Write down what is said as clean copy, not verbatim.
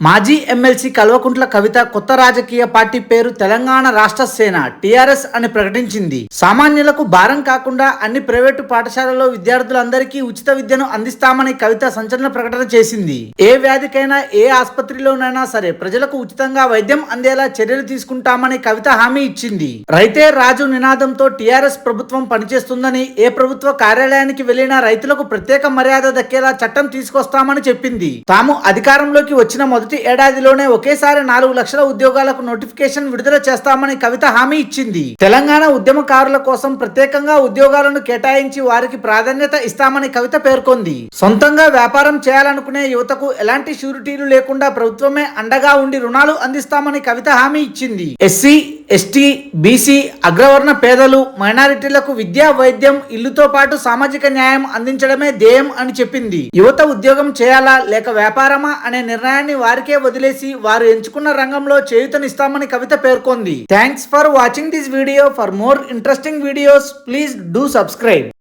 మాజీ ఎమ్మెల్సీ కల్వకుంట్ల కవిత కొత్త రాజకీయ పార్టీ పేరు తెలంగాణ రాష్ట్ర సేన టీఆర్ఎస్ అని ప్రకటించింది. సామాన్యులకు భారం కాకుండా అన్ని ప్రైవేటు పాఠశాలల్లో విద్యార్థులందరికీ ఉచిత విద్యను అందిస్తామని కవిత సంచలన ప్రకటన చేసింది. ఏ వ్యాధికైనా ఏ ఆసుపత్రిలోనైనా సరే ప్రజలకు ఉచితంగా వైద్యం అందేలా చర్యలు తీసుకుంటామని కవిత హామీ ఇచ్చింది. రైతే రాజు నినాదంతో టీఆర్ఎస్ ప్రభుత్వం పనిచేస్తుందని, ఏ ప్రభుత్వ కార్యాలయానికి వెళ్లినా రైతులకు ప్రత్యేక మర్యాద దక్కేలా చట్టం తీసుకొస్తామని చెప్పింది. తాము అధికారంలోకి వచ్చిన మొదటి ఏడాదిలోనే ఒకేసారి 4 లక్షల ఉద్యోగాలకు నోటిఫికేషన్ విడుదల చేస్తామని కవిత హామీ ఇచ్చింది. తెలంగాణ ఉద్యమకారుల కోసం ప్రత్యేకంగా ఉద్యోగాలను కేటాయించి వారికి ప్రాధాన్యత ఇస్తామని కవిత పేర్కొంది. సొంతంగా వ్యాపారం చేయాలనుకునే యువతకు ఎలాంటి షూరిటీలు లేకుండా ప్రభుత్వమే అండగా ఉండి రుణాలు అందిస్తామని కవిత హామీ ఇచ్చింది. ఎస్సీ, ఎస్టీ, బీసీ, అగ్రవర్ణ పేదలు, మైనారిటీలకు విద్య, వైద్యం, ఇల్లుతో పాటు సామాజిక న్యాయం అందించడమే ధ్యేయం అని చెప్పింది. యువత ఉద్యోగం చేయాలా లేక వ్యాపారమా అనే నిర్ణయాన్ని వారికే వదిలేసి వారు ఎంచుకున్న రంగంలో చేయూతనిస్తామని కవిత పేర్కొంది. Thanks for watching this video. For more interesting videos please do subscribe.